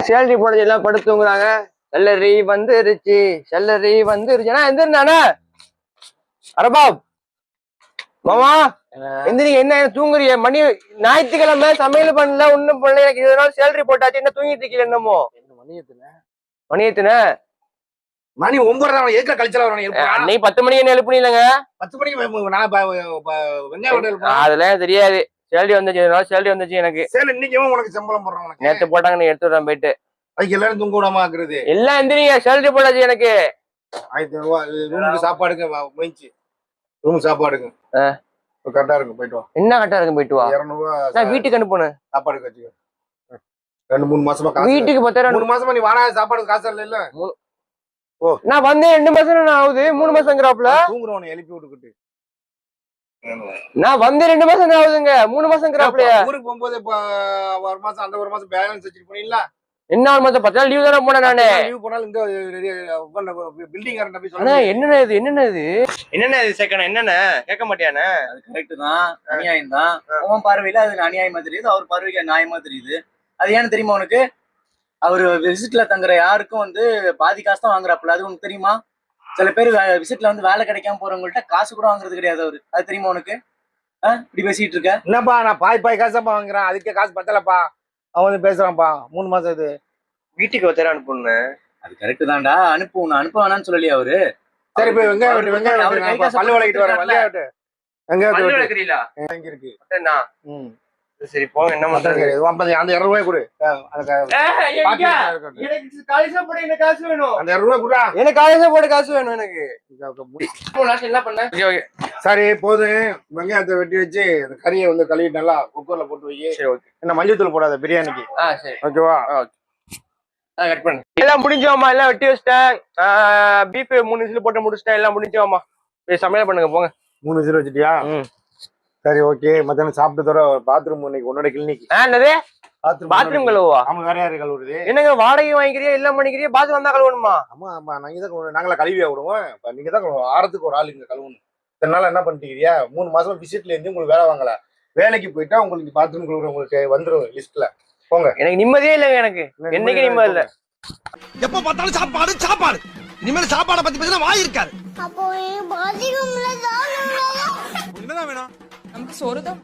Salary போட எல்லாம் படுத்து தூங்குறாங்க. சேலரி வந்துருச்சு, சேலரி வந்துருச்சுன்னா எந்திருந்தானே அரபாப் மாமா எந்திரிங்க. என்ன தூங்குறிய? மணி ஞாயிற்றுக்கிழமை சமையல் பண்ணல, ஒண்ணும் பண்ணல. எனக்கு 20 நாள் சேலரி போட்டாச்சு, என்ன தூங்கிட்டு இருக்கீங்க? என்னமோ மணி எத்தனை? மணி 9 ஏற்க கழிச்சல நீ 10 மணிக்கு என்ன எழுப்புனீங்க? 10 மணிக்கு அதெல்லாம் தெரியாது. சேலரி வந்துச்சு, சேலரி வந்துச்சு எனக்கு. சரி, இன்னைக்கு உனக்கு சம்பளம் போடுறோம். உனக்கு நேத்து போட்டாங்க, நீ எடுத்து விடுறேன் போயிட்டு. அதுக்கு எல்லாரும் தூங்க விடாம ஆக்குறது. எல்லாம் எந்திரிங்க, சேலரி போட்டாச்சு எனக்கு. 1000 ரூபாய் ரூமுக்கு சாப்பாடுக்கு போயிடுச்சு. ரூம் சாப்பாடுக்கு கரெக்டா இருக்கும், போயிட்டு வா. என்ன கரெக்டா இருக்கும், போயிட்டு வா. 200 ரூபாய் நான் வீட்டுக்கு அனுப்புனேன். சாப்பாடுக்கு வச்சுக்க. 2-3 மாசமா காசு. வீட்டுக்கு 3 மாசமா நீ வாடகை சாப்பாடுக்கு காசு இல்ல. ஓ, நான் வந்து 2 மாசம் ஆகுது. 3 மாசங்கிறாப்ல தூங்குறவனை எழுப்பி விட்டுக்கிட்டு. நான் வந்து 2 மாசம் ஆகுதுங்க. 3 மாசங்கிறாப்லயா? ஊருக்கு போகும்போது ஒரு மாசம் அந்த ஒரு மாசம் பேலன்ஸ் வச்சுட்டு போனீங்களா? என்ன ஒரு மாசம் 10 நாள் லீவ் தானே போனேன் நானு. லீவ் போனாலும் இந்த பில்டிங் காரன் போய் சொல்லுங்க. என்னென்ன இது, என்னென்ன இது சேர்க்கணும்? என்னென்ன கேட்க மாட்டியானே? அது கரெக்ட் தான், அநியாயம் தான். அவன் பார்வையில அது அநியாயமா தெரியுது, அவர் பார்வைக்கு நியாயமா தெரியுது. அது ஏன்னு தெரியுமா உனக்கு? அவரு விசிட்ல தங்குற யாருக்கும் வந்து பாதி காசு தான் வாங்குறாப்புல. அது உனக்கு தெரியுமா? சில பேர் விசிட்ல வந்து வேலை கிடைக்காம போறவங்கள்ட்ட காசு கூட வாங்குறது கிடையாது அவரு. அது தெரியுமா உனக்கு? இப்படி பேசிட்டு இருக்க? என்னப்பா, நான் பாய் காசாப்பா வாங்குறேன், அதுக்கே காசு பத்தலப்பா. அவன் வந்து பேசுறான்ப்பா. 3 மாசம் இது வீட்டுக்கு ஒருத்தர அனுப்புன்னு. அது கரெக்ட் தான்டா, அனுப்புவோம். அனுப்ப வேணாம்னு சொல்லலையா அவரு? சரி, போய் வெங்காயம் பல்லு விளக்கிட்டு வரேன். வெங்காயம் வைக்கிறீங்களா? எங்க இருக்கு? சரி போங்க. என்ன பண்றது? அந்த 200 ரூபாய் கொடு. எனக்கு காலேஜா போட என்ன காசு வேணும்? அந்த 200 ரூபாய் குடா. எனக்கு காலேஜா போட காசு வேணும் எனக்கு. என்ன பண்ண? சரி போதும். வெங்காயத்தை வெட்டி வச்சு அந்த கறியை வந்து கழுவி நல்லா குக்கர்ல போட்டு வை. சரி, ஓகே. என்ன மஞ்சள் தூள் போடாத பிரியாணிக்கு. சரி, ஓகேவா? கட் பண்ணு. எல்லாம் முடிஞ்சோமா? எல்லாம் வெட்டி வச்சிட்டேன். பீஃப் 3 விசில் போட்டு முடிச்சிட்டேன். எல்லாம் முடிஞ்சோமா? சமையல் பண்ணுங்க போங்க. 3 விசில் வச்சிட்டியா? சரி, ஓகே. மத்தியானம் சாப்பிட்டு தர பாத்ரூம் இன்னைக்கு உன்னோட கிளினிக். என்னது பாத்ரூம் கழுவா? ஆமா, வேற யாரு கழுவுறது? என்னங்க வாடகை வாங்கிக்கிறியா? எல்லாம் பண்ணிக்கிறியா? பாத்ரூம் வந்தா கழுவணுமா? ஆமா, நாங்களா கழுவியா விடுவோம். நீங்க தான் ஆறதுக்கு ஒரு ஆள் இங்க கழுவணும். இதனால என்ன பண்ணிட்டீங்க? 3 மாசம் விசிட்ல இருந்து உங்களுக்கு வேலை வாங்கல. வேலைக்கு போயிட்டா உங்களுக்கு பாத்ரூம் கழுவுற உங்களுக்கு வந்துடும் லிஸ்ட்ல. போங்க. எனக்கு நிம்மதியே இல்லைங்க. எனக்கு என்னைக்கு நிம்மதி இல்ல. எப்ப பார்த்தாலும் சாப்பாடு. இனிமேல் சாப்பாடை பத்தி பேசினா வாய் இருக்காது. அப்போ பாத்ரூம்ல தான் என்னதான் வேணும்? நமக்கு சோறு தான்.